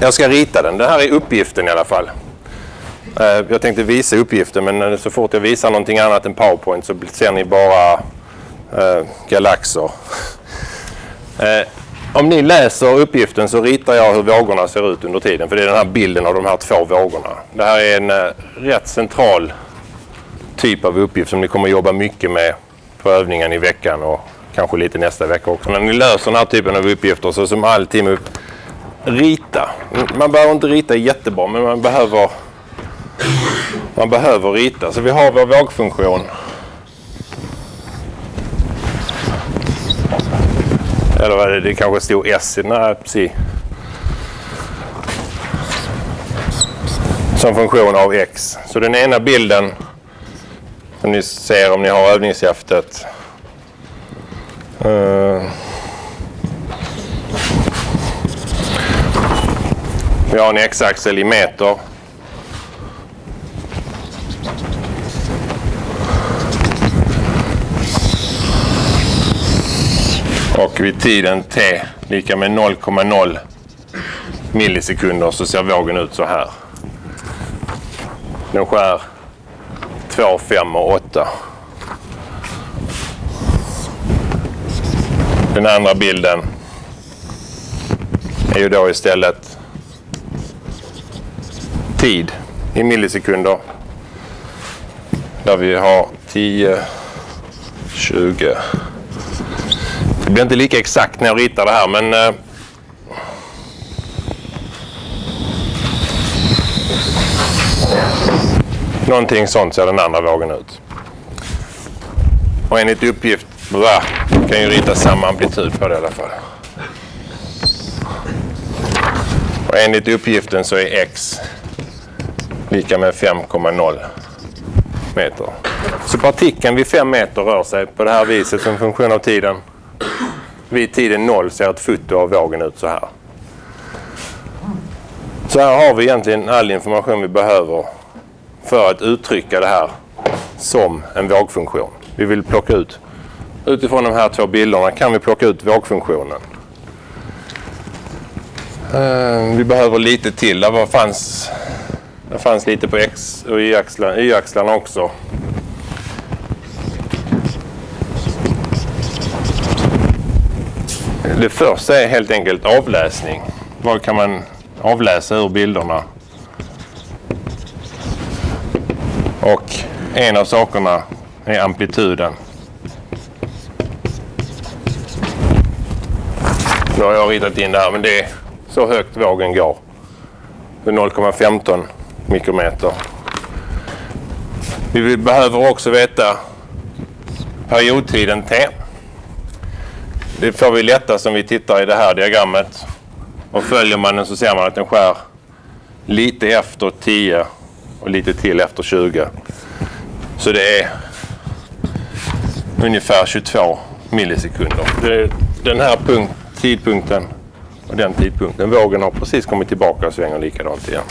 Jag ska rita den. Det här är uppgiften i alla fall. Jag tänkte visa uppgiften, men så fort jag visar någonting annat än PowerPoint så ser ni bara galaxer. Om ni läser uppgiften så ritar jag hur vågorna ser ut under tiden. För det är den här bilden av de här två vågorna. Det här är en rätt central typ av uppgift som ni kommer att jobba mycket med på övningen i veckan och kanske lite nästa vecka också. När ni löser den här typen av uppgifter så som alltid med rita. Man behöver inte rita jättebra, men man behöver rita. Så vi har vår vågfunktion. Eller vad det kanske stod S i den här psi. Som funktion av X. Så den ena bilden som ni ser om ni har övningshäftet. Vi har en X-axel i meter. Och vid tiden t lika med 0,0 millisekunder så ser vågen ut så här. Den skär 2, 5 och 8. Den andra bilden är ju då istället tid i millisekunder. Där vi har 10, 20. Det blir inte lika exakt när jag ritar det här, men någonting sånt ser den andra vågen ut. Och enligt uppgift kan ju rita samma amplitud på det i alla fall. Och enligt uppgiften så är X lika med 5,0 meter. Så partikeln vid 5 meter rör sig på det här viset som funktion av tiden. Vid tiden 0 ser ett foto av vågen ut så här. Så här har vi egentligen all information vi behöver för att uttrycka det här som en vågfunktion. Vi vill plocka ut, utifrån de här två bilderna kan vi plocka ut vågfunktionen. Vi behöver lite till. Det fanns lite på X och Y-axlarna också. Det första är helt enkelt avläsning. Vad kan man avläsa ur bilderna? Och en av sakerna är amplituden. Nu har jag ritat in det här, men det är så högt vågen går. Det är 0,15 mikrometer. Vi behöver också veta periodtiden T. Det får vi lättast om vi tittar i det här diagrammet. Och följer man den så ser man att den skär lite efter 10 och lite till efter 20. Så det är ungefär 22 millisekunder. Det är den här tidpunkten och den tidpunkten. Vågen har precis kommit tillbaka och svänger likadant igen.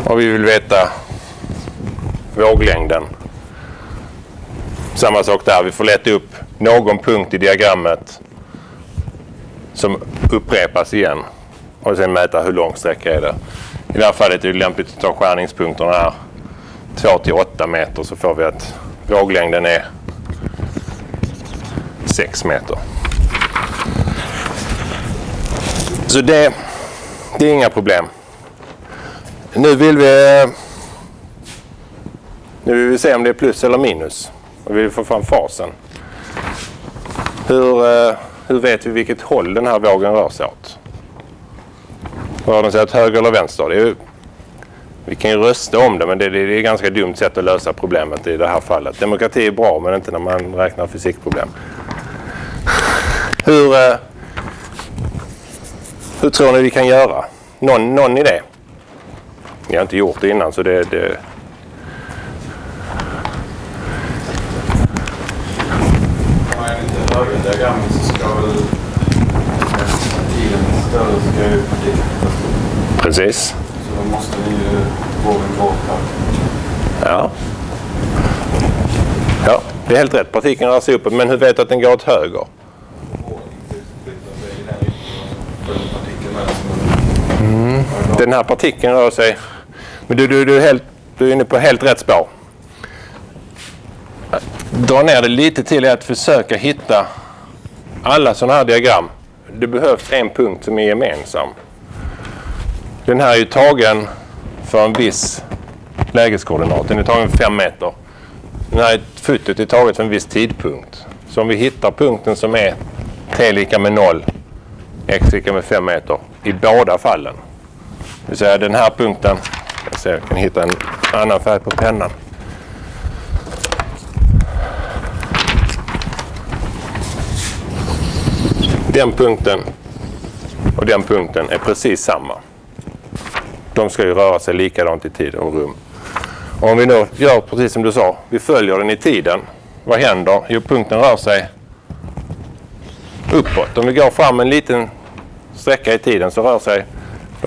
Och vi vill veta våglängden. Samma sak där. Vi får leta upp någon punkt i diagrammet som upprepas igen. Och sen mäta hur lång sträcka är det. I det här fallet är det lämpligt att ta skärningspunkterna här. 2 till 8 meter så får vi att våglängden är 6 meter. Så det är inga problem. Nu vill vi se om det är plus eller minus. Och vi vill få fram fasen. Hur vet vi vilket håll den här vågen rör sig åt? Rör den sig åt höger eller vänster? Vi kan ju rösta om det, men det är ett ganska dumt sätt att lösa problemet i det här fallet. Demokrati är bra, men inte när man räknar fysikproblem. Hur tror ni vi kan göra? Någon idé? Jag har inte gjort det innan, så det... Om man inte höger diagrammet så ska väl tiden större ska ju partikeln. Precis. Så då måste ni ju vågen gå här. Ja. Ja, det är helt rätt. Partikeln rör sig uppåt, men hur vet du att den går åt höger? Vågen flyttar sig i den riktningen och följer partikeln Den här partikeln rör sig. Men du är inne på helt rätt spår. Dra ner det lite till att försöka hitta alla sådana här diagram. Det behövs en punkt som är gemensam. Den här är ju tagen för en viss lägeskoordinat. Den är tagen 5 meter. Den här fotot är taget för en viss tidpunkt. Så om vi hittar punkten som är t lika med 0, x lika med 5 meter i båda fallen. Det vill säga den här punkten, jag kan hitta en annan färg på pennan. Den punkten och den punkten är precis samma. De ska ju röra sig likadant i tid och rum. Och om vi då gör precis som du sa, vi följer den i tiden. Vad händer? Jo, punkten rör sig uppåt. Om vi går fram en liten sträcka i tiden så då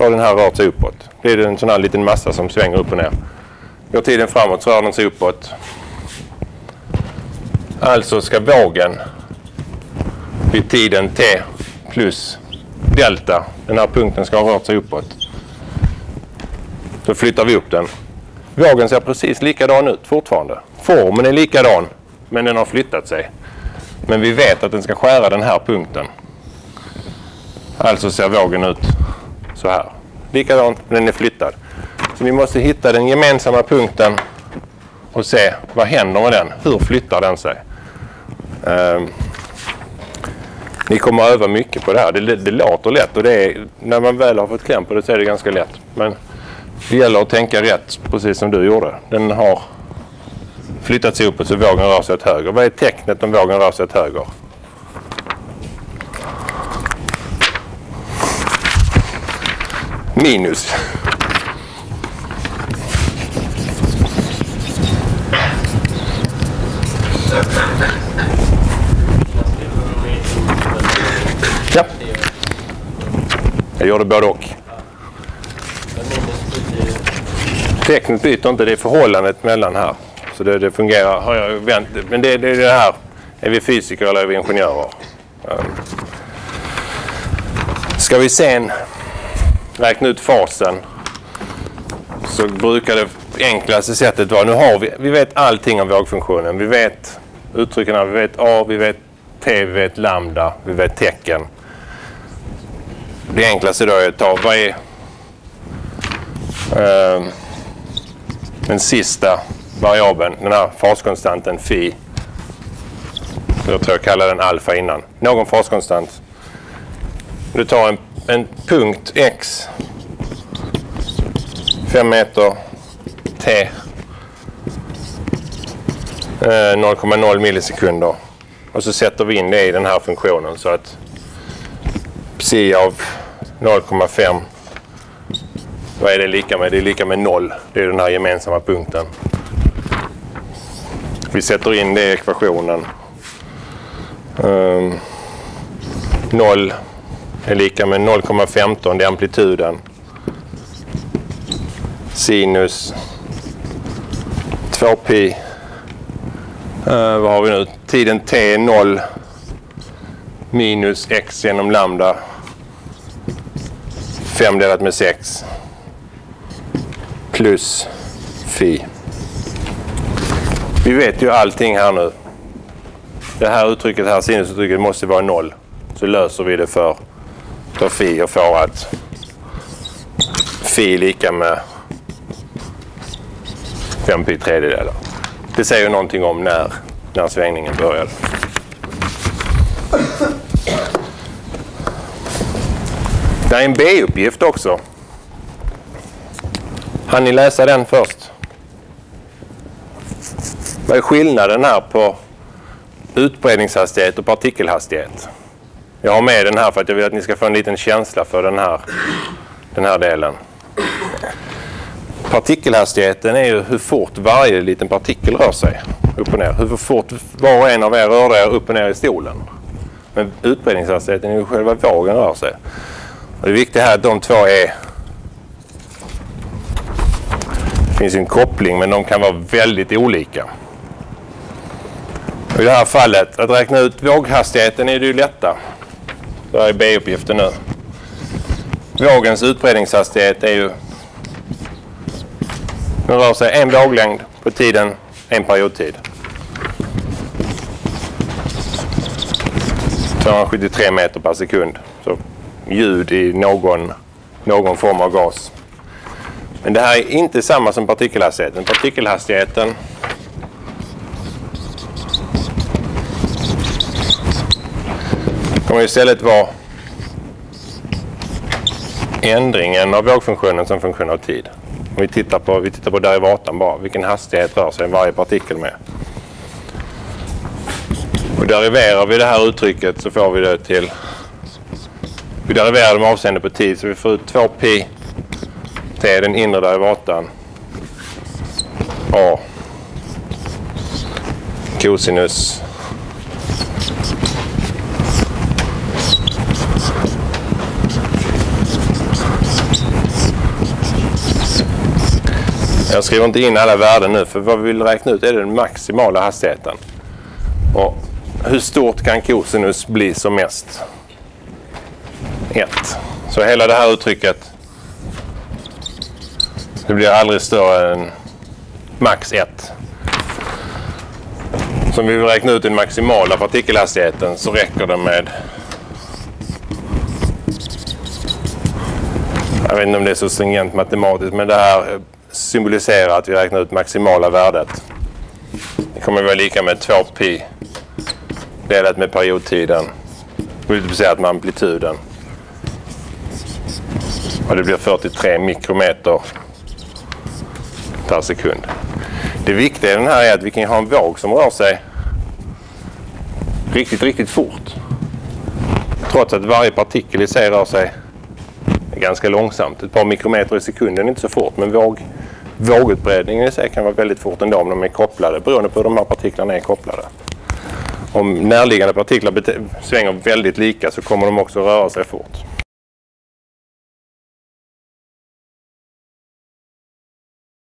har den här rört sig uppåt. Det är en sån här liten massa som svänger upp och ner. Går tiden framåt så rör den sig uppåt. Alltså ska vågen vid tiden t plus delta, den här punkten ska ha rört sig uppåt. Då flyttar vi upp den. Vågen ser precis likadan ut fortfarande. Formen är likadan, men den har flyttat sig. Men vi vet att den ska skära den här punkten. Alltså ser vågen ut så här. Likadant, men den är flyttad. Så vi måste hitta den gemensamma punkten och se vad händer med den. Hur flyttar den sig? Ni kommer att öva mycket på det här. Det låter lätt och det är, när man väl har fått kläm på det så är det ganska lätt. Men det gäller att tänka rätt, precis som du gjorde. Den har flyttat sig uppåt så vågen rör sig åt höger. Vad är tecknet om vågen rör sig åt höger? Minus. Ja. Jag gjorde både och. Tecknet byter inte, det är förhållandet mellan här. Så det fungerar. Har jag vänt, men det är det här. Är vi fysiker eller är vi ingenjörer? Ska vi sen räkna ut fasen så brukar det enklaste sättet vara, nu har vi vet allting om vågfunktionen. Vi vet uttrycken, vi vet A, vi vet T, vi vet lambda, vi vet tecken. Det enklaste då är att ta, vad är den sista variabeln, den här faskonstanten phi. Jag tror jag kallar den alfa innan. Någon faskonstant. Du tar en punkt x 5 meter t 0,0 millisekunder och så sätter vi in det i den här funktionen så att psi av 0,5, vad är det lika med? Det är lika med 0. Det är den här gemensamma punkten. Vi sätter in det i ekvationen. 0 är lika med 0,15, det är amplituden. Sinus 2pi. Vad har vi nu? Tiden t är 0 minus x genom lambda 5 delat med 6 plus phi. Vi vet ju allting här nu. Det här uttrycket här, sinusuttrycket, måste vara 0. Så löser vi det för phi och får att phi lika med 5 pi tredjedelar. Det säger ju någonting om när svängningen började. Det är en B-uppgift också. Hann ni läsa den först? Vad är skillnaden här på utbredningshastighet och partikelhastighet? Jag har med den här för att jag vill att ni ska få en liten känsla för den här delen. Partikelhastigheten är ju hur fort varje liten partikel rör sig upp och ner. Hur fort var och en av er rör er upp och ner i stolen. Men utbredningshastigheten är ju själva vågen rör sig. Och det viktiga här är att de två är... Det finns en koppling, men de kan vara väldigt olika. Och i det här fallet, att räkna ut våghastigheten är det ju lätta. Det här är B-uppgiften nu. Vågens utbredningshastighet är ju... Den rör sig en våglängd på tiden, en periodtid. 273 meter per sekund. Så ljud i någon form av gas. Men det här är inte samma som partikelhastigheten. Partikelhastigheten kommer istället vara ändringen av vågfunktionen som funktion av tid. Om vi tittar på derivatan bara. Vilken hastighet rör sig varje partikel med. Och deriverar vi det här uttrycket så får vi det till... Vi deriverar det med avseende på tid så vi får ut 2pi t den inre derivatan a cosinus jag skriver inte in alla värden nu för vad vi vill räkna ut är den maximala hastigheten. Och hur stort kan cosinus bli som mest? 1. Så hela det här uttrycket det blir aldrig större än max 1. Så om vi vill räkna ut den maximala partikelhastigheten så räcker det med... Jag vet inte om det är så stringent matematiskt men det här symboliserar att vi räknar ut maximala värdet. Det kommer att vara lika med 2pi delat med periodtiden multiplicerat med amplituden. Och det blir 43 mikrometer per sekund. Det viktiga i den här är att vi kan ha en våg som rör sig riktigt fort. Trots att varje partikel i sig rör sig ganska långsamt. Ett par mikrometer i sekunden är inte så fort, men vågutbredningen i sig kan vara väldigt fort ändå om de är kopplade, beroende på hur de här partiklarna är kopplade. Om närliggande partiklar svänger väldigt lika så kommer de också röra sig fort.